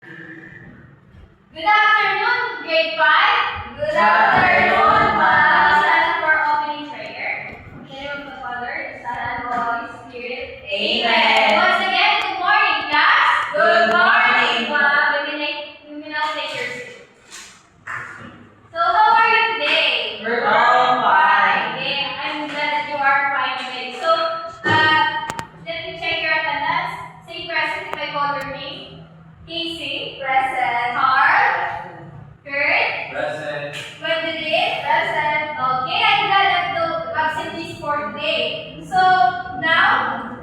Good afternoon, grade 5. Good afternoon, ma'am. Stand for opening prayer. In the name of the Father, the Son, and the Holy Spirit. Amen. Once again, good morning, class. Good morning. We will now take your seat. So, how are you today? We're all fine. Okay, I'm glad that you are fine today. So, let me check your attendance. Say present if I call your name. Casey. Present. Carl. Kurt. Present. Wendy. Present. Okay, I'm glad that the absent is for today. So, now,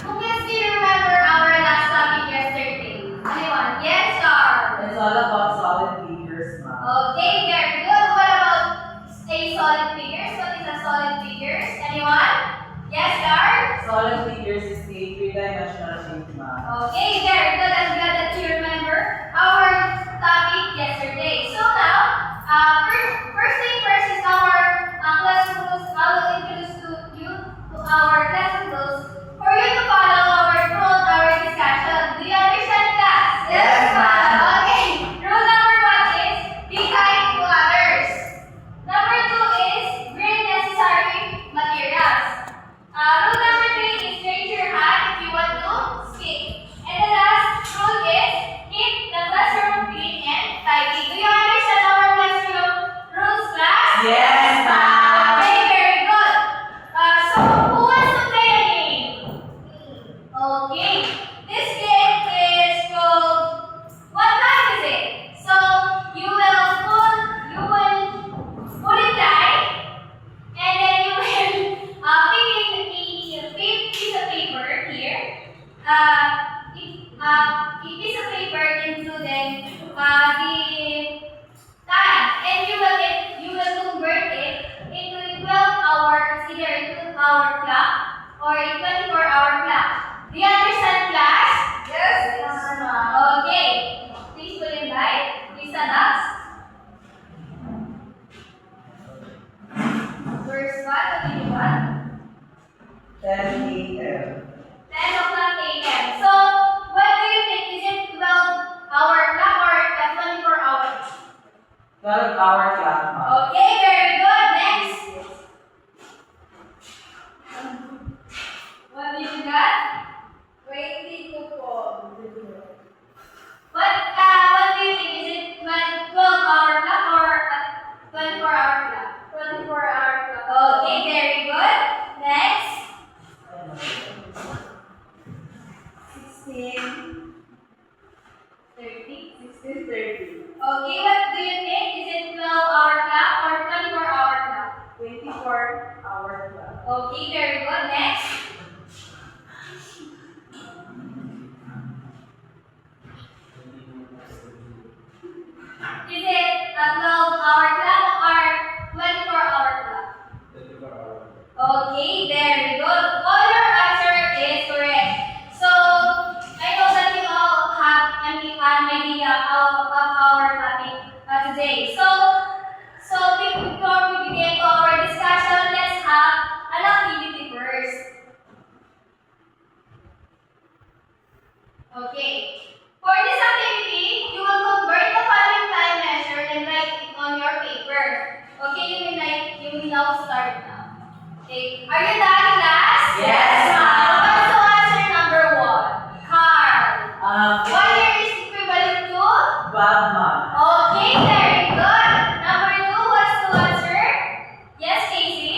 who can still remember our last topic yesterday? Anyone? Yes, Carl. It's all about solid figures, ma'am. Okay, very good. What about a solid figures? What is a solid figures? Anyone? Yes, Carl? Solid figures is a three-dimensional shape, ma'am. Okay, very good. I'm glad that you remember our topic yesterday. So now, first thing first is our lesson rules. I will introduce you to our lesson rules for you to follow throughout our discussion. Do you understand, class? Yes, ma'am. Okay. Rule number 1 is be kind to others. Number 2 is bring necessary materials. Rule number 3 is raise your hand if you want to skip. And the last rule is keep the classroom clean and tidy. Do you understand our classroom rules, class? Yes, ma'am. Okay, very good. So who wants to play a game? Okay. This game is called what time is it? So you will put it live and then you will pick a piece of paper here. A piece of paper including the time, and you will convert it into a 12-hour, either a 2-hour clock or a 24-hour clock. Do you understand, class? Yes, ma'am. Okay. Please put it live. Please stand up. Verse 1, what did you want? 10 a.m. 10 o'clock a.m. So, what do you think? Is it 12-hour clock or a 24-hour? 12-hour clock, ma'am. Okay, very good. Next. What did you got? 22 po. What do you think? Is it 12-hour clock or a 24-hour clock? 24-hour clock. Okay, very good. Next. 16:30. 30. 16:30. Okay, what do you think? Is it 12-hour clock or 24-hour clock? 24-hour clock. Okay, very good. Next. Is it a 12-hour clock or 24-hour clock? 24-hour. Okay, very good. All your answer is correct. So, I know that you all have an idea of our topic today. So before we begin our discussion, let's have an activity first. Okay. For this activity, you will convert the following time measure and write it on your paper. Okay, you will now start now. Okay. Are you done, class? Yes, ma'am. So answer number 1. Carl. 1 year is equivalent to? 12 months. Okay, very good. Number 2 was to answer? Yes, Casey?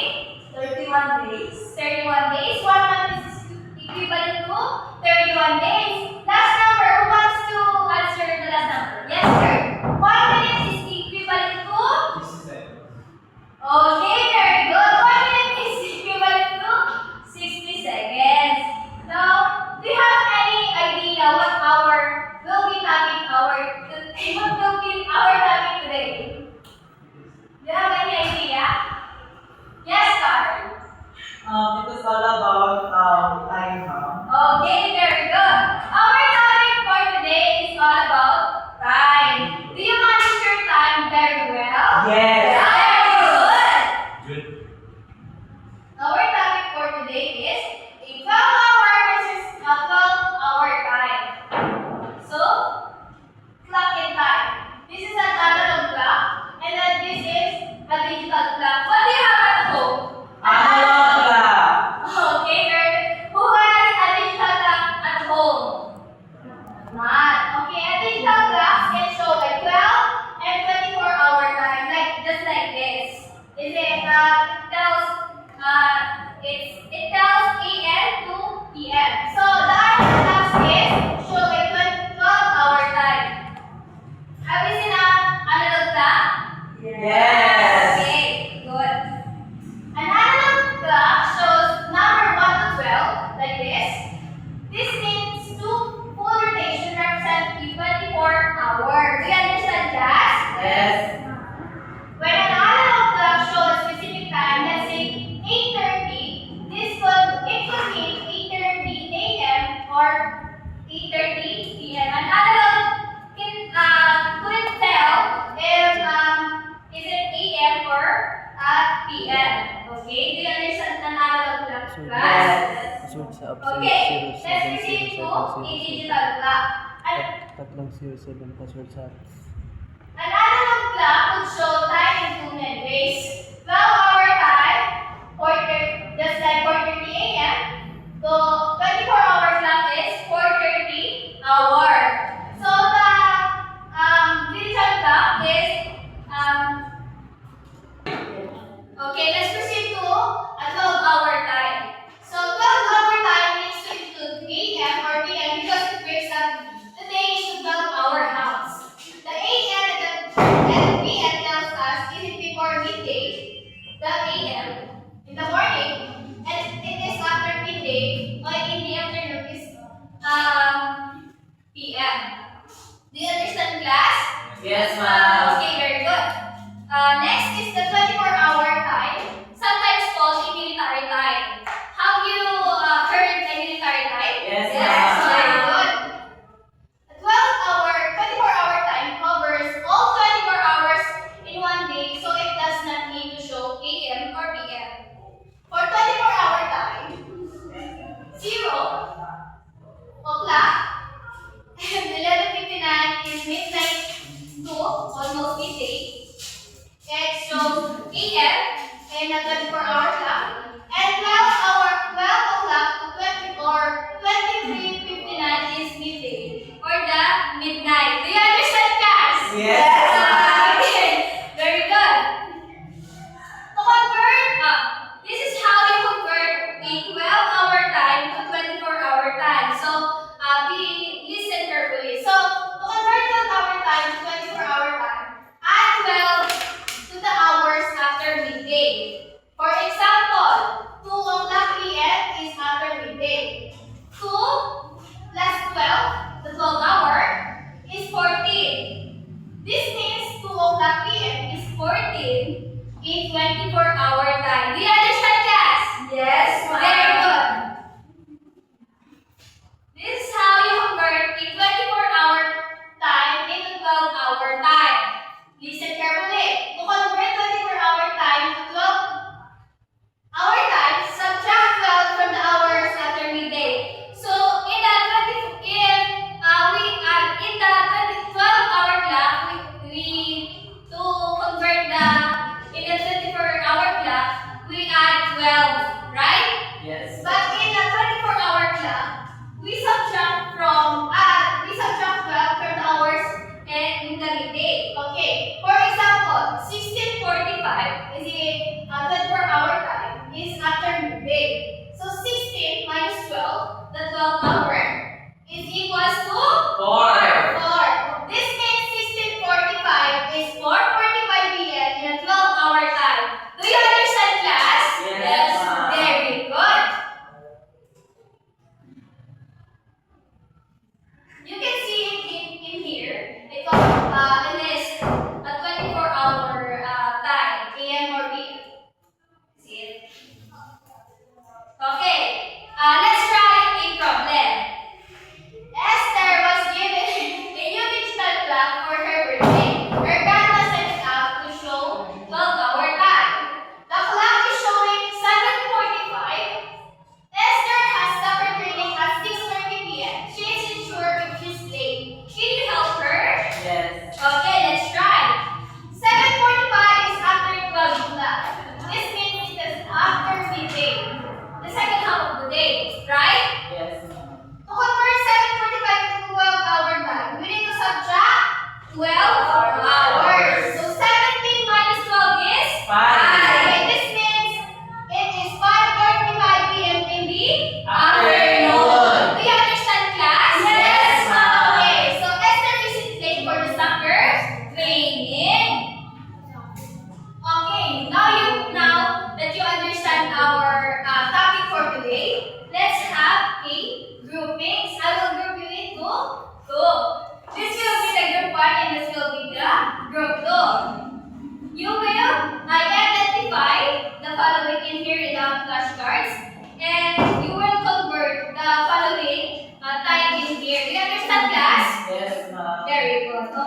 31 days. 31 days. 1 month is equivalent to 31 days. Last number, who wants to answer the last number? Yes, sir. 1 minute is equivalent to? 60 seconds. Okay, very good. 1 minute is equivalent to 60 seconds. Now, do you have any idea what will be having our Not. Okay, a digital clock can show a 12 and 24-hour time, like just like this. Is it it tells AM to PM. So the analog clock is show a 12-hour time. Have you seen an analog clock? Yes. Okay, good. An analog clock shows number 1 to 12, like this. This means two full rotation represent the 24 hour. Do you understand that? Yes. When an analog clock shows a specific time, let's say 8:30, it could mean 8:30 a.m. or 8:30 p.m. An analog couldn't tell if is it a.m. or p.m. Okay, do you understand an analog clock, class? Password sa Okay, let's proceed to a digital clock. Tatlong 07 password sa apps. An analog clock would show time in two main ways. 12-hour time, just like 4:30 a.m. So 24-hour clock is 4:30 hour. So the digital clock is okay. Let's proceed to a 12-hour time. So 12-hour time needs to include a.m. or p.m. because it breaks up the day into 12-hour halves. The a.m. and p.m. tells us is it before midday, the a.m. in the morning, and it is after midday or in the afternoon is p.m. Do you understand, class? Yes, ma'am. Okay, very good. Next is the 24-hour time, sometimes called a military time. Have you heard a military time? Yes, Yes, ma'am. very good. A 24-hour time covers all 24 hours in one day, so it does not need to show AM or PM. For 24-hour time, 0 o'clock and 11:59 is midnight to almost midday. It shows AM in a 24-hour clock and 12 o'clock to 20 or 23:59 is midday or the midnight. Do you understand, class? Yes. Okay, very good. To convert, this is how you convert a 12-hour time to 24-hour time. So, listen carefully. So, to convert 12-hour time to 24-hour time, add 12 to the hours after midday. For example, 2 o'clock p.m. is after midday. 2 plus 12, the 12-hour, is 14. This means 2 o'clock p.m. is 14 in 24-hour time. Do you understand, class? Yes, Very good. This is how you convert a 24-hour time into 12-hour time. Listen carefully. To convert 24-hour time to 12-hour time, subtract 12 from the hours after midday. So in the 12-hour clock, we to convert in the 24-hour clock,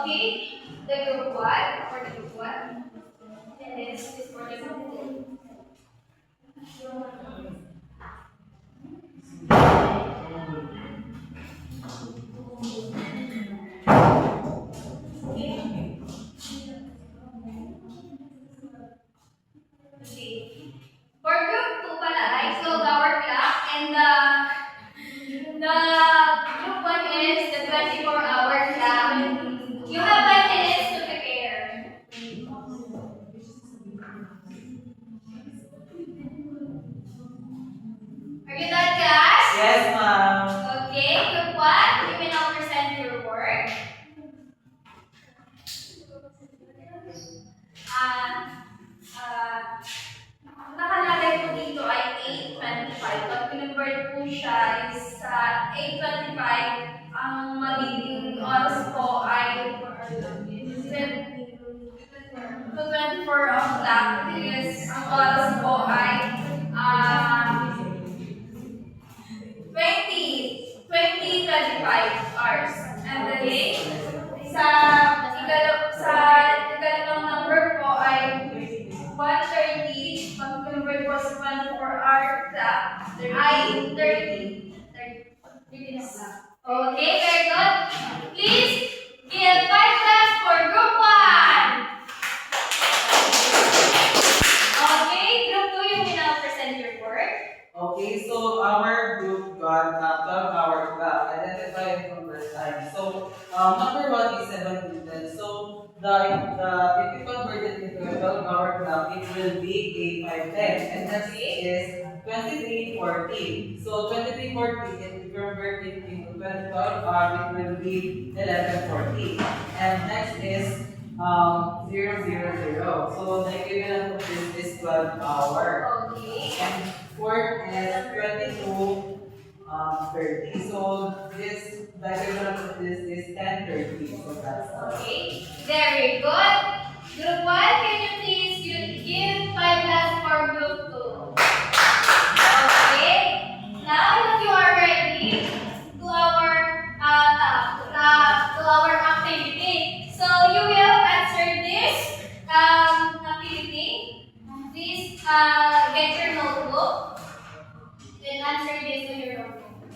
Okay, the group one for the group one. And this is for the group two. Okay. For group 2 pala, right? So our clock and the group 1 is the 24-hour clock. You have 5 minutes to prepare. Are you done, class? Yes, ma'am. Okay, group 1, you may now present your work. Nakalagay po dito ay 8:25. Pag kinonvert po siya is 8:25, ang magiging oras po ay 24 o'clock. Because ang oras po ay 25 hours. And the day, sa ikalawang number po ay 1:30, pag convert po sa 24-hour clock, ay 30 minutes lang. Okay, very good. Please give 5 claps for group 1. Okay, group 2, you may now present your work. Okay, so our group got a 12-hour clock. Identify and convert time. So number 1 is 7 to 10. So if you convert it into a 12-hour clock, it will be 8:5:10, and that is 23:40. So 23:40, if you convert it into 12 hours, it will be 11:40. And next is 0:00. So the equivalent of this is 12 hours. Okay. And fourth is 22:30. So the equivalent of this is 10:30. So that's all. Okay, very good. Group 1, can you please give 5 claps for group 2? Okay, now that you are ready to our activity, so you will answer this activity. Please get your notebook and answer this in your notebook.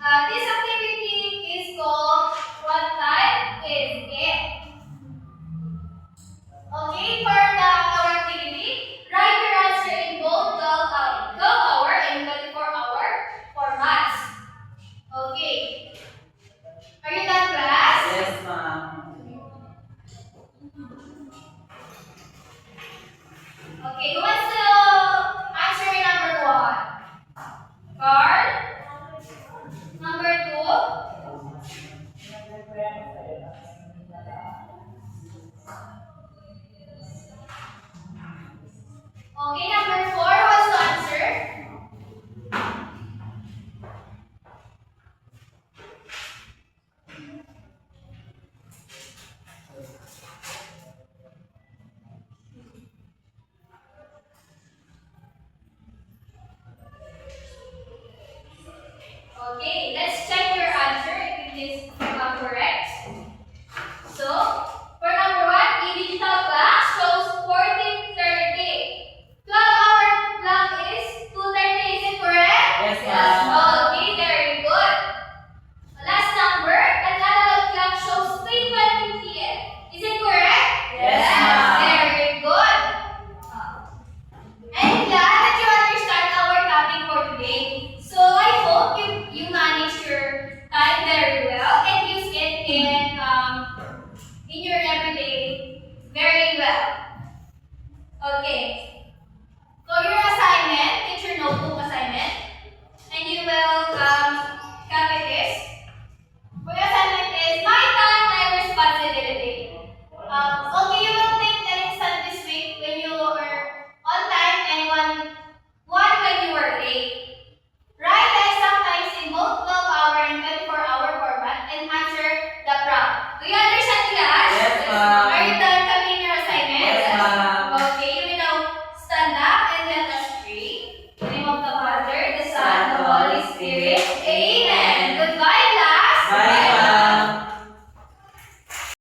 This activity is called What Time Is It? Okay, for our activity, write your answer in both 12-hour and 24-hour formats. Okay. Are you done, class? Yes, ma'am. Okay, who wants to answer number 1? Carl? Number 2? Okay, number 4 wants to answer. Okay, let's check your answer if it is correct. So, for number 1, e-digital class shows 14:30. 12-hour clock is 2:30. Is it correct? Yes, ma'am. Okay, very good. Last number, an analog clock shows 3:20 p.m. Is it correct? Yes, ma'am. Very good. I'm glad that you understand our topic for today. So I hope you manage your time very well and use it in your everyday very well. Okay. For your assignment, get your notebook assignment, and you will copy this. For your assignment